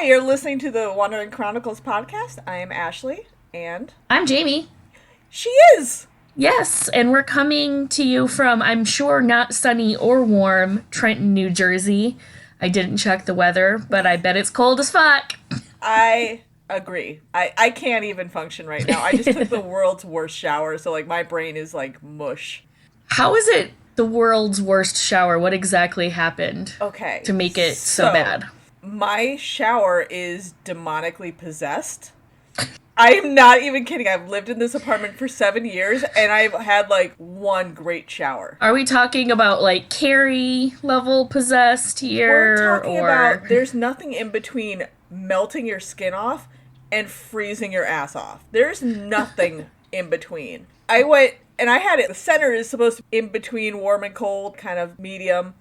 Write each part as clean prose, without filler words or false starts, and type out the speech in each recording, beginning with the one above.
you're listening to the Wandering Chronicles podcast. I am Ashley, and... I'm Jamie. She is! Yes, and we're coming to you from, I'm sure, not sunny or warm, Trenton, New Jersey. I didn't check the weather, but I bet it's cold as fuck. I agree. I can't even function right now. I just took the world's worst shower, so, my brain is, mush. How is it the world's worst shower? What exactly happened to make it so bad? My shower is demonically possessed. I'm not even kidding. I've lived in this apartment for 7 years, and I've had, one great shower. Are we talking about, Carrie level possessed here? We're talking about there's nothing in between melting your skin off and freezing your ass off. There's nothing in between. I went, and I had it. The center is supposed to be in between warm and cold, kind of medium.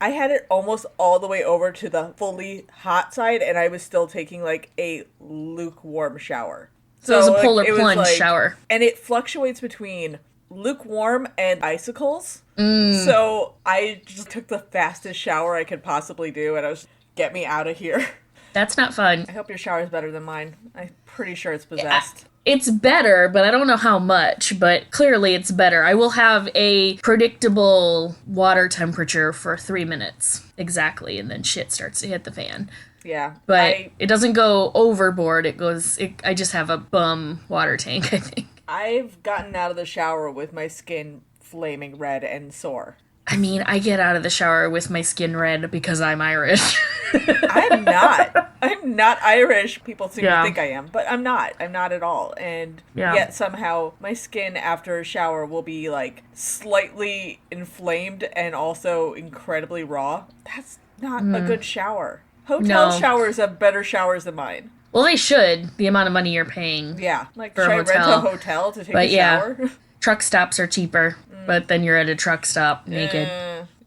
I had it almost all the way over to the fully hot side, and I was still taking, a lukewarm shower. So it was a polar plunge shower. And it fluctuates between lukewarm and icicles. So I just took the fastest shower I could possibly do, and I was, get me out of here. That's not fun. I hope your shower is better than mine. I'm pretty sure it's possessed. It's better, but I don't know how much, but clearly it's better. I will have a predictable water temperature for 3 minutes. Exactly, and then shit starts to hit the fan. Yeah. But it doesn't go overboard. I just have a bum water tank, I think. I've gotten out of the shower with my skin flaming red and sore. I mean, I get out of the shower with my skin red because I'm Irish. I'm not. I'm not Irish. People seem to think I am, but I'm not. I'm not at all. And yet somehow my skin after a shower will be slightly inflamed and also incredibly raw. That's not a good shower. Hotel showers have better showers than mine. Well, they should. The amount of money you're paying. Yeah. Should I rent a hotel to take a shower? Yeah. Truck stops are cheaper, but then you're at a truck stop naked.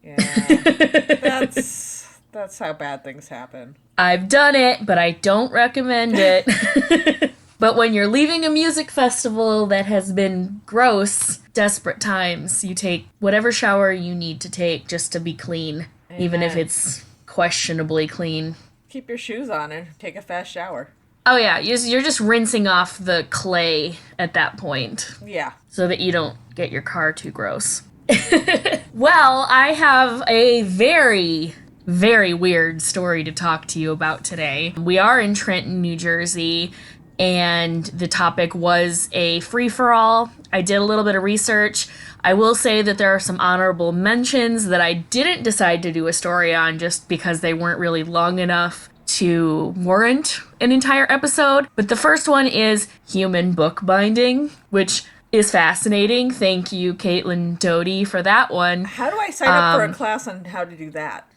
Yeah. That's how bad things happen. I've done it, but I don't recommend it. But when you're leaving a music festival that has been gross, desperate times, you take whatever shower you need to take just to be clean, even if it's questionably clean. Keep your shoes on and take a fast shower. Oh yeah, you're just rinsing off the clay at that point. Yeah. So that you don't get your car too gross. Well, I have a very, very weird story to talk to you about today. We are in Trenton, New Jersey, and the topic was a free-for-all. I did a little bit of research. I will say that there are some honorable mentions that I didn't decide to do a story on just because they weren't really long enough to warrant an entire episode. But the first one is human bookbinding, which is fascinating. Thank you, Caitlin Doty, for that one. How do I sign up for a class on how to do that?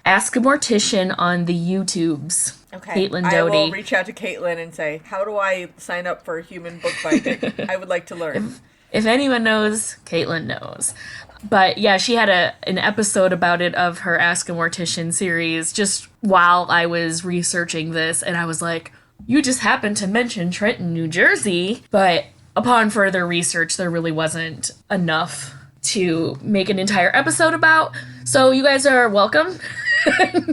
Ask a mortician on the YouTubes. Okay. Caitlin Doty. I will reach out to Caitlin and say, how do I sign up for human bookbinding? I would like to learn. If anyone knows, Caitlin knows. But yeah, she had an episode about it of her Ask a Mortician series just while I was researching this, and I was like, you just happened to mention Trenton, New Jersey. But upon further research, there really wasn't enough to make an entire episode about. So you guys are welcome.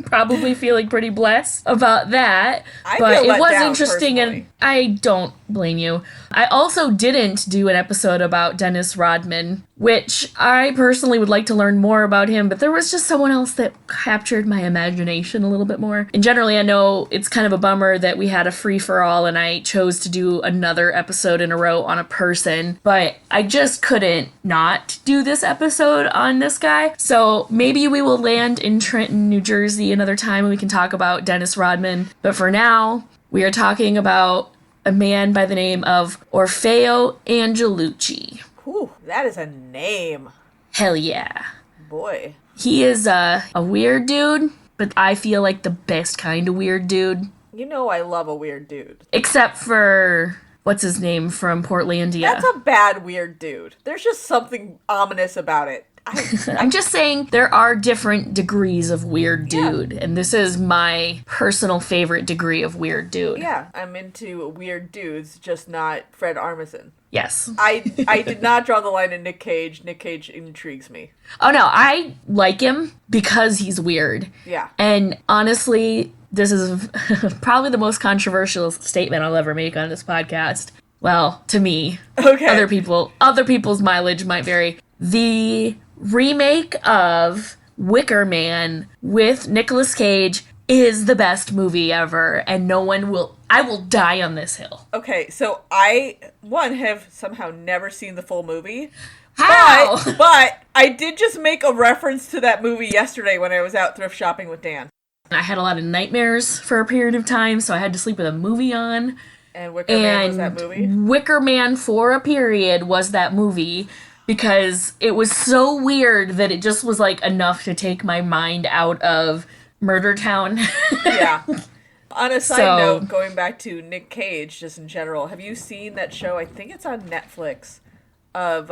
Probably feeling pretty blessed about that. But it was interesting, personally. And I don't blame you. I also didn't do an episode about Dennis Rodman, which I personally would like to learn more about him, but there was just someone else that captured my imagination a little bit more. And generally, I know it's kind of a bummer that we had a free-for-all and I chose to do another episode in a row on a person, but I just couldn't not do this episode on this guy. So maybe we will land in Trenton, New Jersey another time and we can talk about Dennis Rodman. But for now, we are talking about a man by the name of Orfeo Angelucci. Ooh, that is a name. Hell yeah. Boy. He is a weird dude, but I feel like the best kind of weird dude. You know I love a weird dude. Except for, what's his name from Portlandia? That's a bad weird dude. There's just something ominous about it. I'm just saying there are different degrees of weird dude, and this is my personal favorite degree of weird dude. Yeah, I'm into weird dudes, just not Fred Armisen. Yes. I did not draw the line in Nick Cage. Nick Cage intrigues me. Oh, no, I like him because he's weird. Yeah. And honestly, this is probably the most controversial statement I'll ever make on this podcast. Well, to me. Okay. Other people's mileage might vary. The remake of Wicker Man with Nicolas Cage is the best movie ever, and I will die on this hill. Okay, so I, have somehow never seen the full movie. How? But I did just make a reference to that movie yesterday when I was out thrift shopping with Dan. I had a lot of nightmares for a period of time, so I had to sleep with a movie on. And Wicker Man was that movie? Wicker Man for a period was that movie because it was so weird that it just was like enough to take my mind out of Murder Town. Yeah. On a side note, going back to Nick Cage, just in general, have you seen that show? I think it's on Netflix, of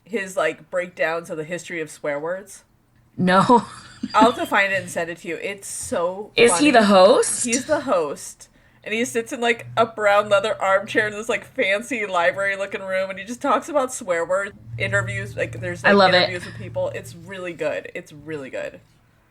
his like breakdowns of the history of swear words. No. I'll have to find it and send it to you. It's so Is funny. he the host? He's the host. And he sits in like a brown leather armchair in this like fancy library looking room, and he just talks about swear words, interviews, like there's like interviews with people. It's really good. It's really good.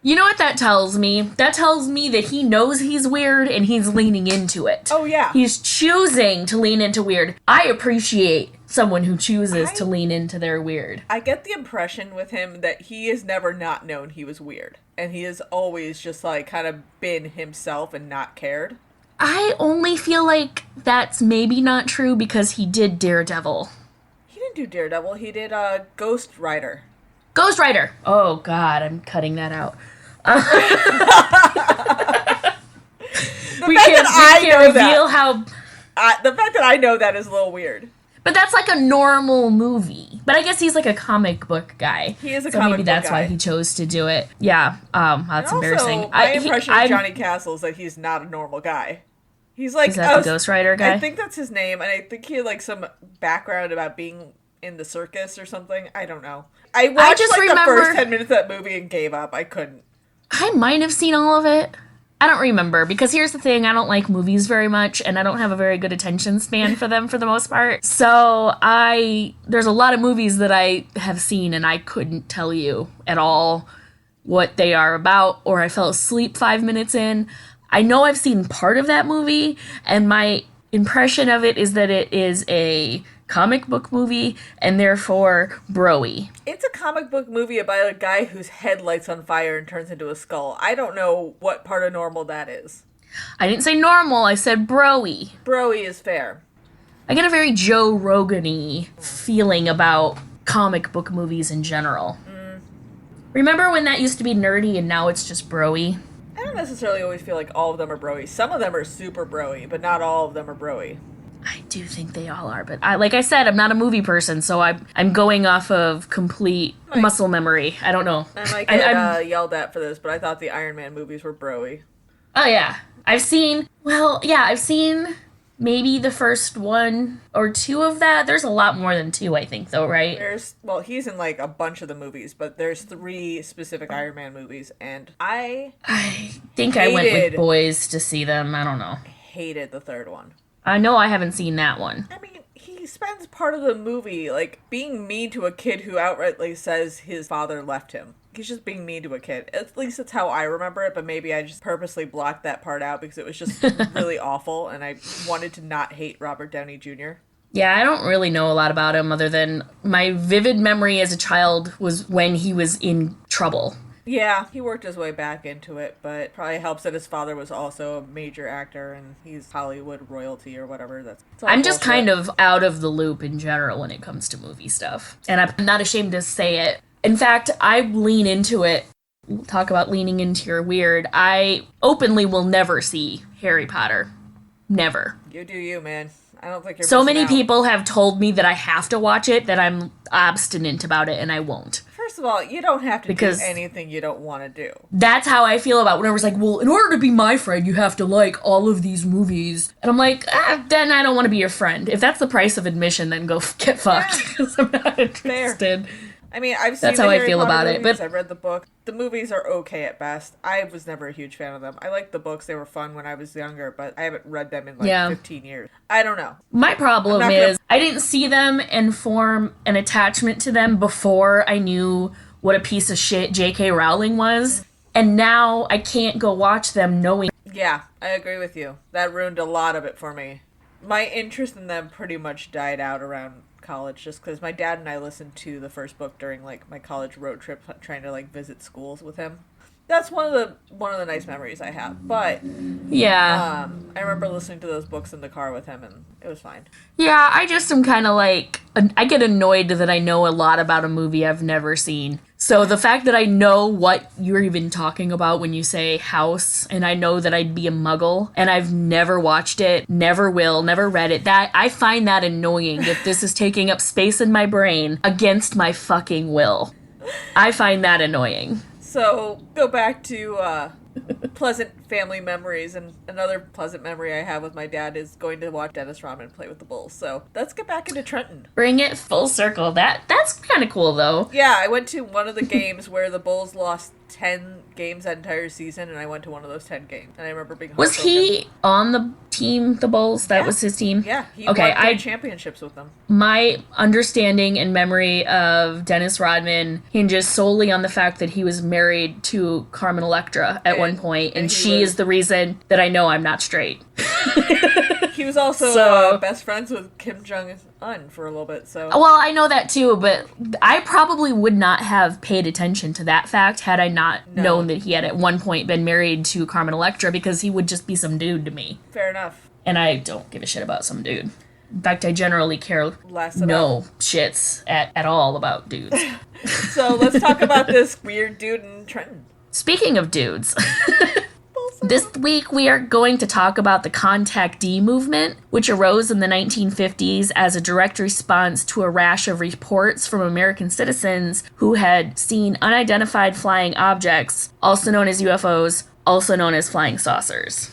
You know what that tells me? That tells me that he knows he's weird and he's leaning into it. Oh, yeah. He's choosing to lean into weird. I appreciate someone who chooses to lean into their weird. I get the impression with him that he has never not known he was weird. And he has always just like kind of been himself and not cared. I only feel like that's maybe not true because he did Daredevil. He didn't do Daredevil. He did Ghost Rider. Ghost Rider! Oh, God, I'm cutting that out. We can't reveal how... the fact that I know that is a little weird. But that's like a normal movie. But I guess he's like a comic book guy. He is a comic book guy. So maybe that's why he chose to do it. Yeah, that's embarrassing. Also, my impression of Johnny Castle is that he's not a normal guy. He's like... Is that the Ghost Rider guy? I think that's his name, and I think he had like some background about being in the circus or something. I don't know. I watched the first 10 minutes of that movie and gave up. I couldn't. I might have seen all of it. I don't remember, because here's the thing, I don't like movies very much, and I don't have a very good attention span for them for the most part. So there's a lot of movies that I have seen, and I couldn't tell you at all what they are about, or I fell asleep 5 minutes in. I know I've seen part of that movie, and my impression of it is that it is a comic book movie, and therefore bro-y. It's a comic book movie about a guy whose head lights on fire and turns into a skull. I don't know what part of normal that is. I didn't say normal, I said bro-y. Bro-y is fair. I get a very Joe Rogan-y feeling about comic book movies in general. Remember when that used to be nerdy and now it's just bro-y? I don't necessarily always feel like all of them are bro-y. Some of them are super bro-y, but not all of them are bro-y. I do think they all are, but like I said, I'm not a movie person, so I'm going off of complete muscle memory. I don't know. I might get yelled at for this, but I thought the Iron Man movies were bro-y. Oh, yeah. I've seen maybe the first one or two of that. There's a lot more than two, I think, though, right? He's in like a bunch of the movies, but there's 3 specific Iron Man movies, and I think I went with boys to see them. I don't know. Hated the third one. I know I haven't seen that one. I mean, he spends part of the movie, like, being mean to a kid who outrightly says his father left him. He's just being mean to a kid. At least that's how I remember it, but maybe I just purposely blocked that part out because it was just really awful, and I wanted to not hate Robert Downey Jr. Yeah, I don't really know a lot about him other than my vivid memory as a child was when he was in trouble. Yeah, he worked his way back into it, but probably helps that his father was also a major actor and he's Hollywood royalty or whatever. I'm just kind of out of the loop in general when it comes to movie stuff. And I'm not ashamed to say it. In fact, I lean into it. Talk about leaning into your weird. I openly will never see Harry Potter. Never. You do you, man. I don't think you're so many out. People have told me that I have to watch it that I'm obstinate about it and I won't. First of all, you don't have to do anything you don't want to do. That's how I feel about whenever it's like, well, in order to be my friend, you have to like all of these movies. And I'm like, then I don't want to be your friend. If that's the price of admission, then go get fucked. Because I'm not interested. Fair. I mean, I've seen That's the how I Harry feel Potter about it, movies, but I've read the book. The movies are okay at best. I was never a huge fan of them. I liked the books. They were fun when I was younger, but I haven't read them in like yeah. 15 years. I don't know. My problem is I didn't see them and form an attachment to them before I knew what a piece of shit J.K. Rowling was. And now I can't go watch them knowing. Yeah, I agree with you. That ruined a lot of it for me. My interest in them pretty much died out around college just because my dad and I listened to the first book during like my college road trip trying to like visit schools with him. That's one of the nice memories I have. But Yeah. I remember listening to those books in the car with him and it was fine. Yeah, I just am kind of like, I get annoyed that I know a lot about a movie I've never seen. So the fact that I know what you're even talking about when you say house, and I know that I'd be a muggle, and I've never watched it, never will, never read it, that I find that annoying that this is taking up space in my brain against my fucking will. I find that annoying. So, go back to pleasant family memories, and another pleasant memory I have with my dad is going to watch Dennis Rodman play with the Bulls. So, let's get back into Trenton. Bring it full circle. That's kind of cool, though. Yeah, I went to one of the games where the Bulls lost 10 games that entire season, and I went to one of those 10 games. And I remember being heartbroken. Was he on the team, the Bulls? That was his team? Yeah, he won 10 championships with them. My understanding and memory of Dennis Rodman hinges solely on the fact that he was married to Carmen Electra at one point, and she is the reason that I know I'm not straight. He was also best friends with Kim Jong-un for a little bit, so... Well, I know that too, but I probably would not have paid attention to that fact had I not known that he had at one point been married to Carmen Electra, because he would just be some dude to me. Fair enough. And I don't give a shit about some dude. In fact, I generally care shits at all about dudes. So let's talk about this weird dude in Trenton. Speaking of dudes... This week we are going to talk about the Contactee Movement, which arose in the 1950s as a direct response to a rash of reports from American citizens who had seen unidentified flying objects, also known as UFOs, also known as flying saucers.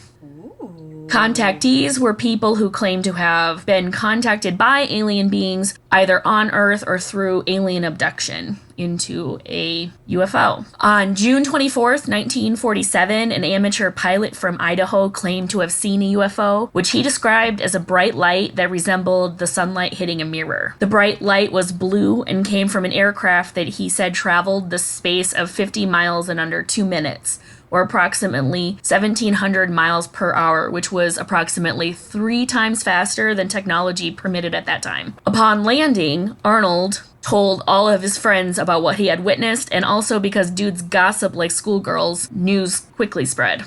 Contactees were people who claimed to have been contacted by alien beings either on Earth or through alien abduction into a UFO. On June 24th, 1947, an amateur pilot from Idaho claimed to have seen a UFO, which he described as a bright light that resembled the sunlight hitting a mirror. The bright light was blue and came from an aircraft that he said traveled the space of 50 miles in under 2 minutes, or approximately 1,700 miles per hour, which was approximately 3 times faster than technology permitted at that time. Upon landing, Arnold told all of his friends about what he had witnessed, and also because dudes gossip like schoolgirls, news quickly spread.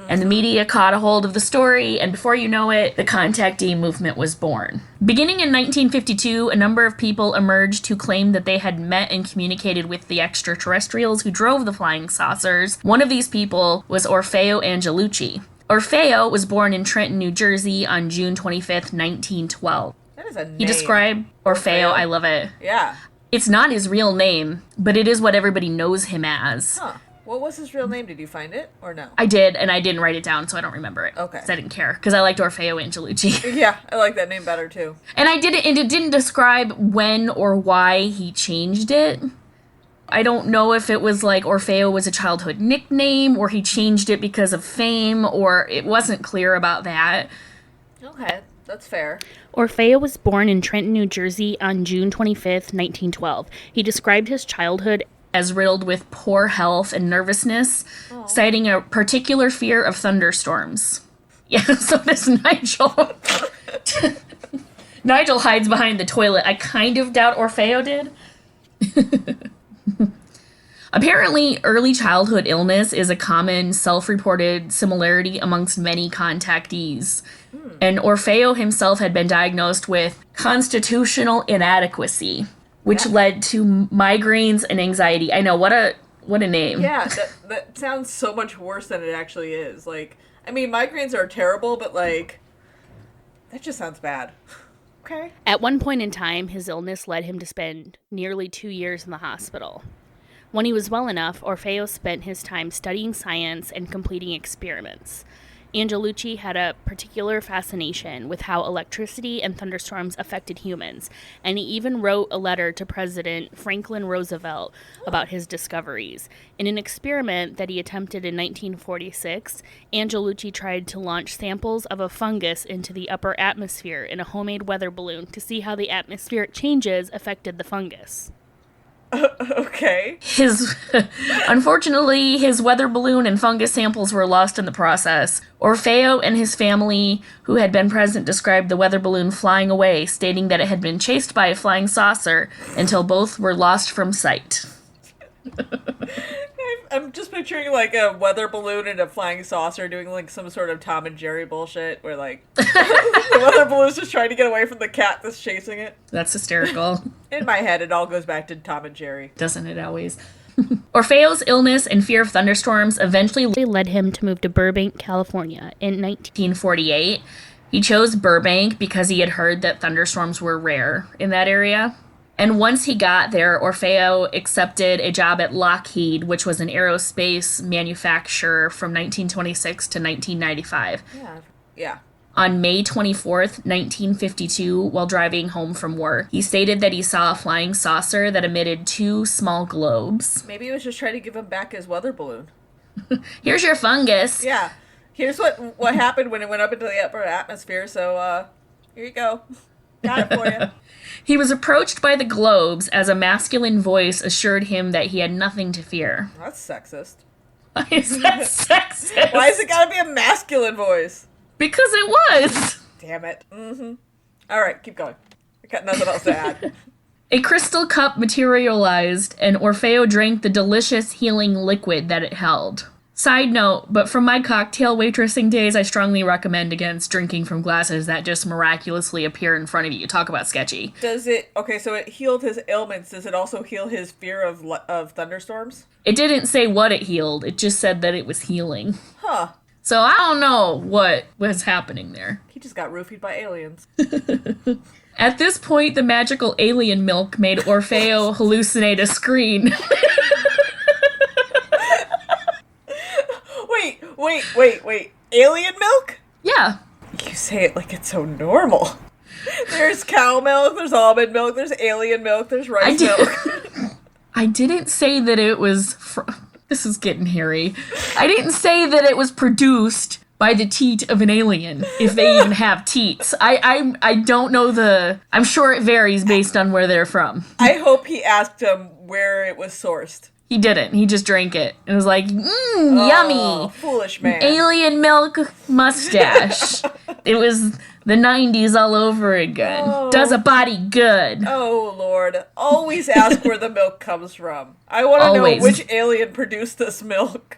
And the media caught a hold of the story, and before you know it, the Contactee Movement was born. Beginning in 1952, a number of people emerged who claimed that they had met and communicated with the extraterrestrials who drove the flying saucers. One of these people was Orfeo Angelucci. Orfeo was born in Trenton, New Jersey on June 25th, 1912. That is a name. He described Orfeo, I love it. Yeah. It's not his real name, but it is what everybody knows him as. Huh. What was his real name? Did you find it or no? I did, and I didn't write it down, so I don't remember it. Okay. Because I didn't care, because I liked Orfeo Angelucci. Yeah, I like that name better too. And it didn't describe when or why he changed it. I don't know if it was like Orfeo was a childhood nickname, or he changed it because of fame, or it wasn't clear about that. Okay, that's fair. Orfeo was born in Trenton, New Jersey on June 25th, 1912. He described his childhood as riddled with poor health and nervousness, citing a particular fear of thunderstorms. Yeah, so does Nigel. Nigel hides behind the toilet. I kind of doubt Orfeo did. Apparently, early childhood illness is a common self-reported similarity amongst many contactees. And Orfeo himself had been diagnosed with constitutional inadequacy, which led to migraines and anxiety. I know, what a name. Yeah, that sounds so much worse than it actually is. Like, I mean, migraines are terrible, but like, that just sounds bad. Okay. At one point in time, his illness led him to spend nearly 2 years in the hospital. When he was well enough, Orfeo spent his time studying science and completing experiments. Angelucci had a particular fascination with how electricity and thunderstorms affected humans, and he even wrote a letter to President Franklin Roosevelt about his discoveries. In an experiment that he attempted in 1946, Angelucci tried to launch samples of a fungus into the upper atmosphere in a homemade weather balloon to see how the atmospheric changes affected the fungus. Okay. Unfortunately, his weather balloon and fungus samples were lost in the process. Orfeo and his family, who had been present, described the weather balloon flying away, stating that it had been chased by a flying saucer until both were lost from sight. I'm just picturing like a weather balloon and a flying saucer doing like some sort of Tom and Jerry bullshit where like the weather balloon's just trying to get away from the cat that's chasing it. That's hysterical. In my head, it all goes back to Tom and Jerry. Doesn't it always? Orfeo's illness and fear of thunderstorms eventually Led him to move to Burbank, California in 1948. He chose Burbank because he had heard that thunderstorms were rare in that area. And once he got there, Orfeo accepted a job at Lockheed, which was an aerospace manufacturer from 1926 to 1995. Yeah. On May 24th, 1952, while driving home from work, he stated that he saw a flying saucer that emitted 2 small globes. Maybe it was just trying to give him back his weather balloon. Here's your fungus. Yeah. Here's what happened when it went up into the upper atmosphere, so, here you go. Got it for you. He was approached by the globes as a masculine voice assured him that he had nothing to fear. That's sexist. Why is that sexist? Why is it gotta be a masculine voice? Because it was. Damn it. Mm-hmm. All right, keep going. I got nothing else to add. A crystal cup materialized, and Orfeo drank the delicious healing liquid that it held. Side note, but from my cocktail waitressing days, I strongly recommend against drinking from glasses that just miraculously appear in front of you. Talk about sketchy. Does it... Okay, so it healed his ailments. Does it also heal his fear of thunderstorms? It didn't say what it healed. It just said that it was healing. Huh. So I don't know what was happening there. He just got roofied by aliens. At this point, the magical alien milk made Orfeo hallucinate a screen. Wait. Alien milk? Yeah. You say it like it's so normal. There's cow milk, there's almond milk, there's alien milk, there's rice milk. I didn't say that it was... This is getting hairy. I didn't say that it was produced by the teat of an alien, if they even have teats. I don't know the... I'm sure it varies based on where they're from. I hope he asked him where it was sourced. He didn't. He just drank it. It was like, yummy. Foolish man. Alien milk mustache. It was the 90s all over again. Oh. Does a body good. Oh, Lord. Always ask where the milk comes from. I want to know which alien produced this milk.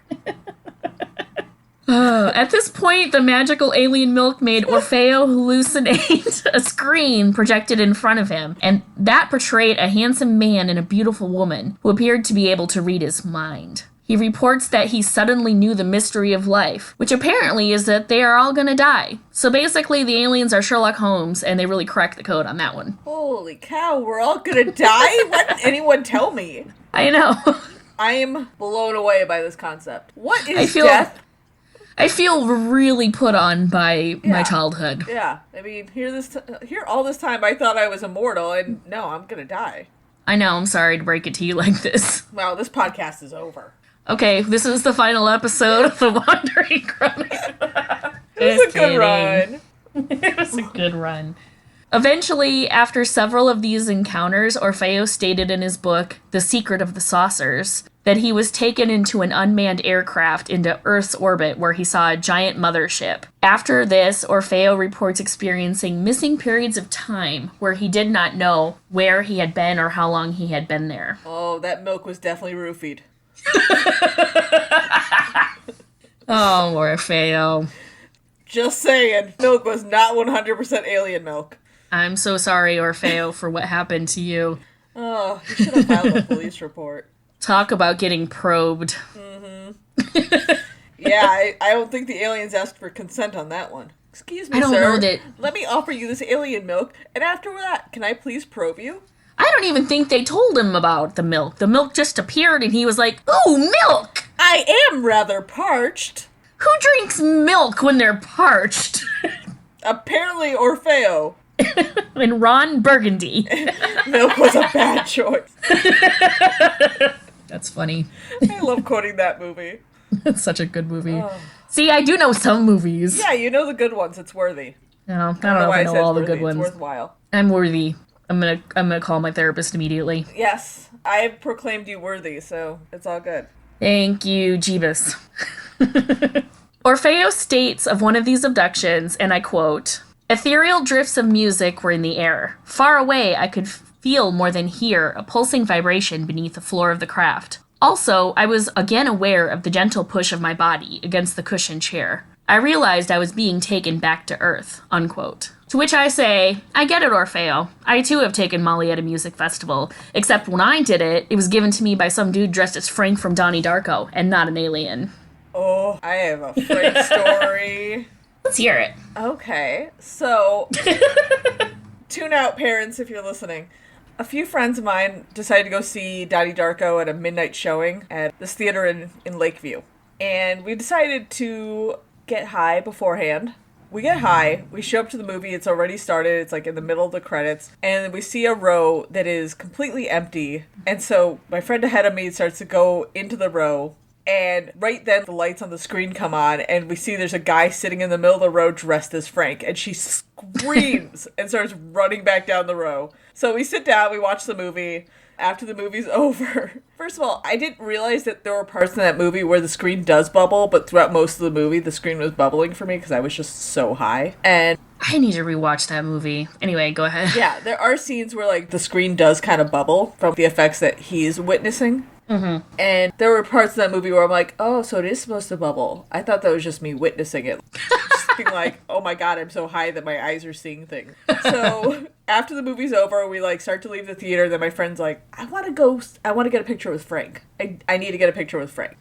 At this point, the magical alien milk made Orfeo hallucinate a screen projected in front of him, and that portrayed a handsome man and a beautiful woman who appeared to be able to read his mind. He reports that he suddenly knew the mystery of life, which apparently is that they are all gonna die. So basically, the aliens are Sherlock Holmes, and they really cracked the code on that one. Holy cow, we're all gonna die? Why didn't anyone tell me? I know. I am blown away by this concept. What is death? I feel really put on by my childhood. Yeah, I mean, here all this time I thought I was immortal, and no, I'm gonna die. I know, I'm sorry to break it to you like this. Well, this podcast is over. Okay, this is the final episode of the Wandering Chronicles. It was a good run. It was a good run. Eventually, after several of these encounters, Orfeo stated in his book, The Secret of the Saucers, that he was taken into an unmanned aircraft into Earth's orbit where he saw a giant mothership. After this, Orfeo reports experiencing missing periods of time where he did not know where he had been or how long he had been there. Oh, that milk was definitely roofied. Oh, Orfeo. Just saying, milk was not 100% alien milk. I'm so sorry, Orfeo, for what happened to you. Oh, you should have filed a police report. Talk about getting probed. Mm-hmm. Yeah, I don't think the aliens asked for consent on that one. Excuse me, I don't sir. know that... Let me offer you this alien milk, and after that, can I please probe you? I don't even think they told him about the milk. The milk just appeared, and he was like, "Ooh, milk!" I am rather parched. Who drinks milk when they're parched? Apparently Orfeo. And Ron Burgundy. Milk was a bad choice. That's funny. I love quoting that movie. It's such a good movie. Oh. See, I do know some movies. Yeah, you know the good ones. It's worthy. No, I don't know if I know all the good ones. It's worthwhile. I'm worthy. I'm gonna call my therapist immediately. Yes, I proclaimed you worthy, so it's all good. Thank you, Jeebus. Orfeo states of one of these abductions, and I quote, "Ethereal drifts of music were in the air. Far away, I could feel more than hear a pulsing vibration beneath the floor of the craft. Also, I was again aware of the gentle push of my body against the cushioned chair. I realized I was being taken back to Earth," unquote. To which I say, I get it, Orfeo. I too have taken Molly at a music festival, except when I did it, it was given to me by some dude dressed as Frank from Donnie Darko, and not an alien. Oh, I have a Frank story. Let's hear it. Okay, so, tune out, parents, if you're listening. A few friends of mine decided to go see Donnie Darko at a midnight showing at this theater in Lakeview. And we decided to get high beforehand. We get high, we show up to the movie, it's already started, it's like in the middle of the credits, and we see a row that is completely empty. And so my friend ahead of me starts to go into the row, and right then the lights on the screen come on, and we see there's a guy sitting in the middle of the row dressed as Frank, and she screams and starts running back down the row. So we sit down, we watch the movie. After the movie's over, first of all, I didn't realize that there were parts in that movie where the screen does bubble, but throughout most of the movie, the screen was bubbling for me because I was just so high. And I need to rewatch that movie. Anyway, go ahead. Yeah, there are scenes where like the screen does kind of bubble from the effects that he's witnessing. Mm-hmm. And there were parts of that movie where I'm like, oh, so it is supposed to bubble. I thought that was just me witnessing it. Just being like, oh my god, I'm so high that my eyes are seeing things. So after the movie's over, we like start to leave the theater. Then my friend's like, I want to get a picture with Frank. I need to get a picture with Frank.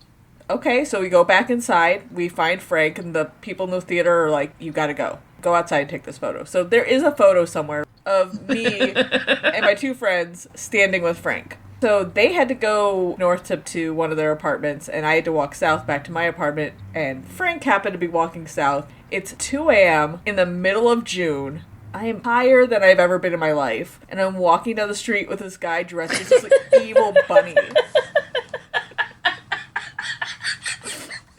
Okay, so we go back inside. We find Frank, and the people in the theater are like, you gotta go. Go outside and take this photo. So there is a photo somewhere of me and my two friends standing with Frank. So they had to go north to one of their apartments, and I had to walk south back to my apartment, and Frank happened to be walking south. It's 2 a.m. in the middle of June. I am higher than I've ever been in my life, and I'm walking down the street with this guy dressed as this like, evil bunny.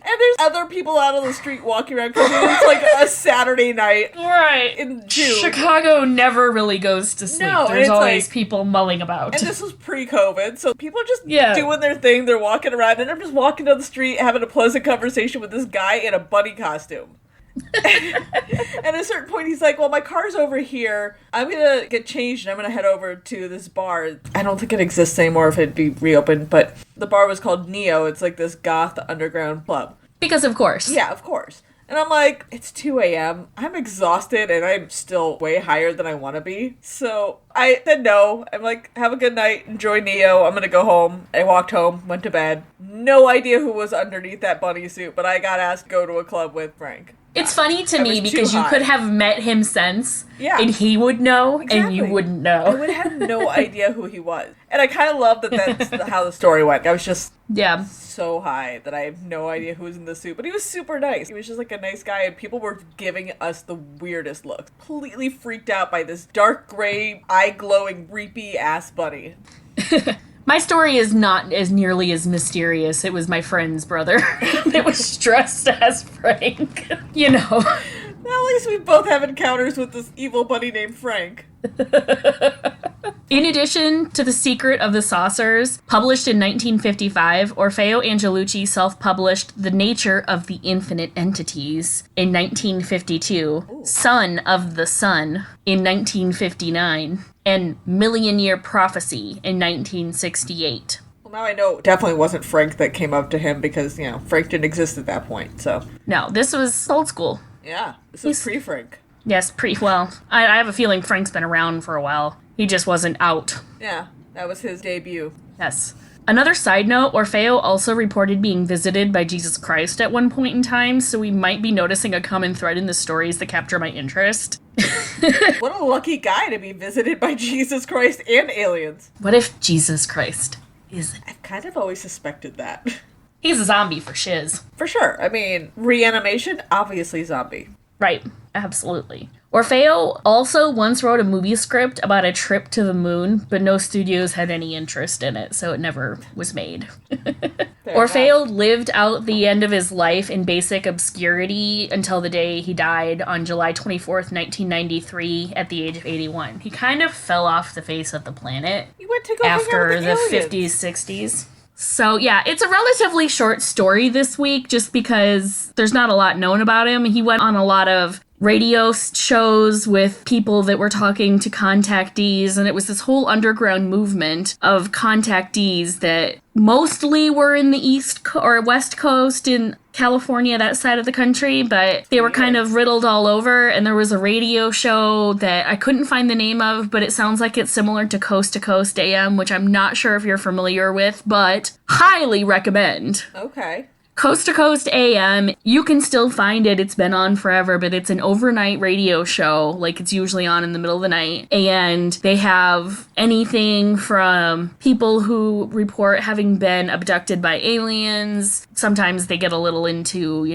And there's other people out on the street walking around because it's like a Saturday night. Right. In June. Chicago never really goes to sleep. No, there's always like, people mulling about. And this was pre-COVID, so people are just doing their thing. They're walking around, and I'm just walking down the street having a pleasant conversation with this guy in a bunny costume. And at a certain point, he's like, well, my car's over here. I'm going to get changed, and I'm going to head over to this bar. I don't think it exists anymore if it'd be reopened, but the bar was called Neo. It's like this goth underground club. Because of course. Yeah, of course. And I'm like, it's 2 a.m. I'm exhausted, and I'm still way higher than I want to be. So I said no. I'm like, have a good night. Enjoy Neo. I'm going to go home. I walked home, went to bed. No idea who was underneath that bunny suit, but I got asked to go to a club with Frank. It's funny to me because you could have met him since, and he would know, and you wouldn't know. I would have no idea who he was. And I kind of love that that's how the story went. I was just so high that I have no idea who was in the suit. But he was super nice. He was just like a nice guy, and people were giving us the weirdest looks. Completely freaked out by this dark gray, eye-glowing, reapy-ass bunny. My story is not as nearly as mysterious. It was my friend's brother that was dressed as Frank. You know. Well, at least we both have encounters with this evil bunny named Frank. In addition to The Secret of the Saucers, published in 1955, Orfeo Angelucci self-published The Nature of the Infinite Entities in 1952, Son of the Sun in 1959, and Million Year Prophecy in 1968. Well, now I know it definitely wasn't Frank that came up to him because, you know, Frank didn't exist at that point, so. No, this was old school. Yeah, this was pre-Frank. Yes, well, I have a feeling Frank's been around for a while. He just wasn't out. Yeah, that was his debut. Yes. Another side note, Orfeo also reported being visited by Jesus Christ at one point in time, so we might be noticing a common thread in the stories that capture my interest. What a lucky guy to be visited by Jesus Christ and aliens. What if Jesus Christ isn't? I've kind of always suspected that. He's a zombie for shiz. For sure. I mean, reanimation, obviously zombie. Right. Absolutely. Orfeo also once wrote a movie script about a trip to the moon, but no studios had any interest in it, so it never was made. Orfeo lived out the end of his life in basic obscurity until the day he died on July 24th, 1993, at the age of 81. He kind of fell off the face of the planet He went to go after the 50s, 60s. So, yeah, it's a relatively short story this week just because there's not a lot known about him. He went on a lot of radio shows with people that were talking to contactees, and it was this whole underground movement of contactees that mostly were in the West Coast in California, that side of the country, but they were kind of riddled all over, and there was a radio show that I couldn't find the name of, but it sounds like it's similar to Coast AM, which I'm not sure if you're familiar with, but highly recommend. Okay. Coast to Coast AM, you can still find it. It's been on forever, but it's an overnight radio show. Like, it's usually on in the middle of the night. And they have anything from people who report having been abducted by aliens. Sometimes they get a little into,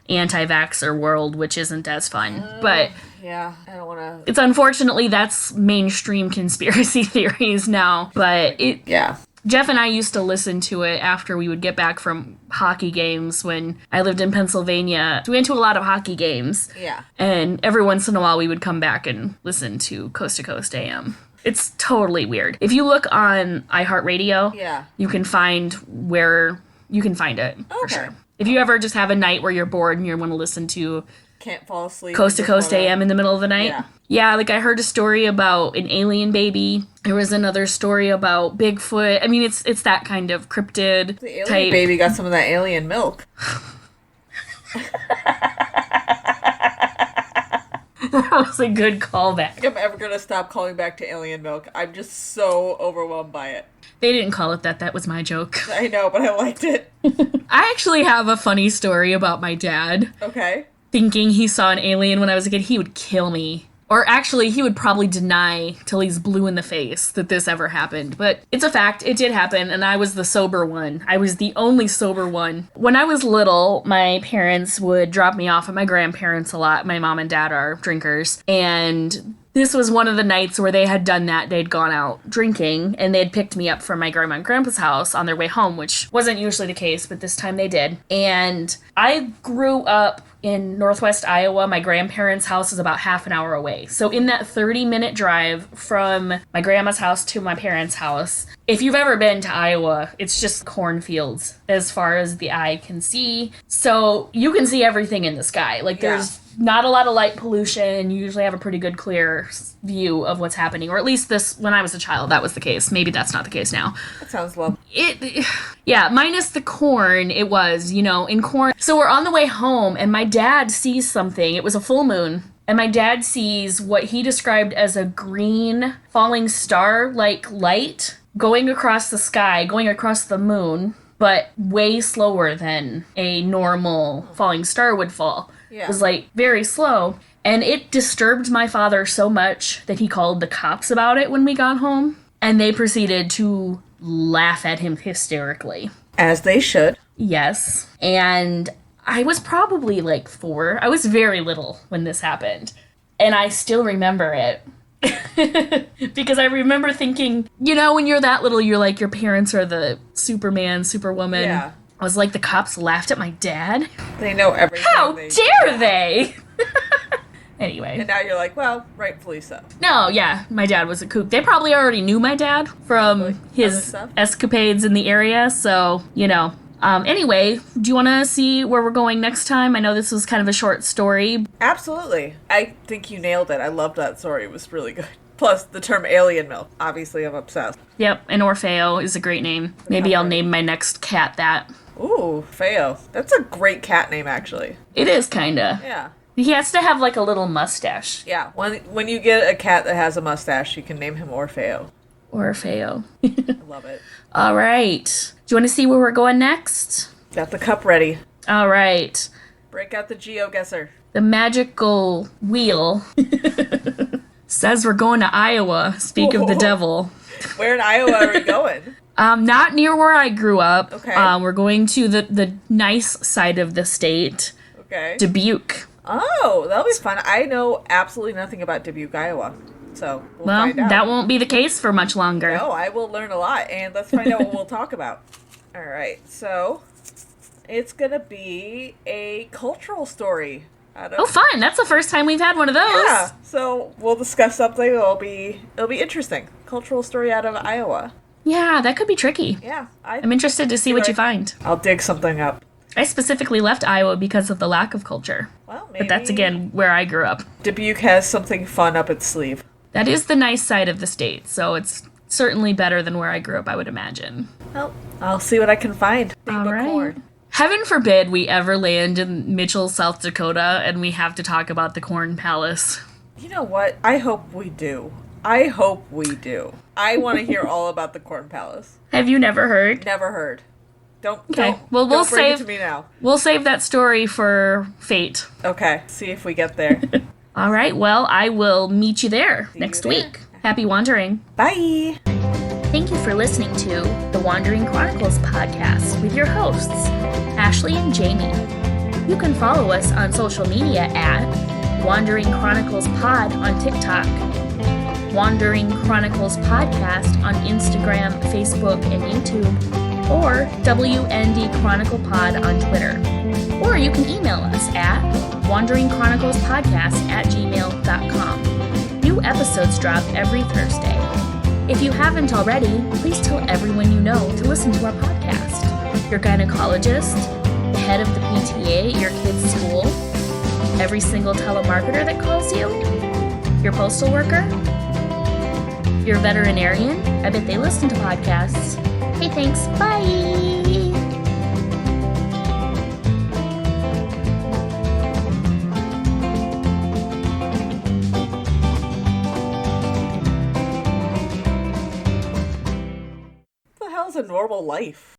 anti-vaxxer world, which isn't as fun. But yeah, I don't want to... It's unfortunately, that's mainstream conspiracy theories now. But Yeah. Jeff and I used to listen to it after we would get back from hockey games when I lived in Pennsylvania. We went to a lot of hockey games. Yeah. And every once in a while we would come back and listen to Coast AM. It's totally weird. If you look on iHeartRadio, you can find it for sure. If you ever just have a night where you're bored and you want to listen to Can't fall asleep. Coast to Coast AM in the middle of the night. Yeah, like I heard a story about an alien baby. There was another story about Bigfoot. I mean, it's that kind of cryptid the alien type. Baby got some of that alien milk. That was a good callback. If I'm ever going to stop calling back to alien milk, I'm just so overwhelmed by it. They didn't call it that. That was my joke. I know, but I liked it. I actually have a funny story about my dad. Okay. Thinking he saw an alien when I was a kid. He would kill me. Or actually, he would probably deny till he's blue in the face that this ever happened. But it's a fact. It did happen, and I was the sober one. I was the only sober one. When I was little, my parents would drop me off at my grandparents a lot. My mom and dad are drinkers. And this was one of the nights where they had done that. They'd gone out drinking, and they'd picked me up from my grandma and grandpa's house on their way home, which wasn't usually the case, but this time they did. And I grew up in northwest Iowa. My grandparents' house is about half an hour away. So in that 30-minute drive from my grandma's house to my parents' house, if you've ever been to Iowa, it's just cornfields as far as the eye can see. So you can see everything in the sky. Like, there's not a lot of light pollution. You usually have a pretty good clear view of what's happening, or at least when I was a child, that was the case. Maybe that's not the case now. That sounds lovely. Yeah, minus the corn, it was, in corn. So we're on the way home, and my dad sees something. It was a full moon, and my dad sees what he described as a green falling star-like light going across the sky, going across the moon, but way slower than a normal falling star would fall. Yeah. It was, very slow. And it disturbed my father so much that he called the cops about it when we got home. And they proceeded to laugh at him hysterically. As they should. Yes. And I was probably 4. I was very little when this happened. And I still remember it. Because I remember thinking, when you're that little, you're like, your parents are the Superman, Superwoman. Yeah. I was like, the cops laughed at my dad? They know everything. How dare they? Anyway. And now you're like, well, rightfully so. No, yeah, my dad was a kook. They probably already knew my dad from his escapades in the area, so, Anyway, do you want to see where we're going next time? I know this was kind of a short story. Absolutely. I think you nailed it. I loved that story. It was really good. Plus, the term alien milk. Obviously, I'm obsessed. Yep, and Orfeo is a great name. Maybe I'll name my next cat that. Ooh, Feo. That's a great cat name, actually. It is, kinda. Yeah. He has to have, a little mustache. Yeah. When you get a cat that has a mustache, you can name him Orfeo. Orfeo. I love it. All right. Do you want to see where we're going next? Got the cup ready. All right. Break out the GeoGuessr. The magical wheel says we're going to Iowa. Speak of the devil. Where in Iowa are we going? Not near where I grew up. Okay. We're going to the nice side of the state, Okay. Dubuque. Oh, that'll be fun. I know absolutely nothing about Dubuque, Iowa. So we'll Well, find out. that won't be the case for much longer. No, I will learn a lot, and let's find out what we'll talk about. All right, so it's gonna be a cultural story. Oh, fun! That's the first time we've had one of those. Yeah, so we'll discuss something. It'll be interesting. Cultural story out of Iowa. Yeah, that could be tricky. Yeah, I'm interested to see what you find. I'll dig something up. I specifically left Iowa because of the lack of culture. Well, maybe But that's, again, where I grew up. Dubuque has something fun up its sleeve. That is the nice side of the state, so it's certainly better than where I grew up, I would imagine. Well, I'll see what I can find. All right. Heaven forbid we ever land in Mitchell, South Dakota, and we have to talk about the Corn Palace. You know what? I hope we do. I want to hear all about the Corn Palace. Have you never heard? Never heard. Don't. Okay. Don't, Well, don't bring it to me now. We'll save that story for fate. Okay. See if we get there. All right. Well, I will meet you there next week. Happy wandering. Bye. Thank you for listening to the Wandering Chronicles podcast with your hosts, Ashley and Jamie. You can follow us on social media at Wandering Chronicles Pod on TikTok, Wandering Chronicles Podcast on Instagram, Facebook, and YouTube, or WND Chronicle Pod on Twitter. Or you can email us at wanderingchroniclespodcast@gmail.com. New episodes drop every Thursday. If you haven't already, please tell everyone you know to listen to our podcast. Your gynecologist, the head of the PTA at your kid's school, every single telemarketer that calls you, your postal worker, your veterinarian. I bet they listen to podcasts. Hey, thanks. Bye. What the hell's a normal life?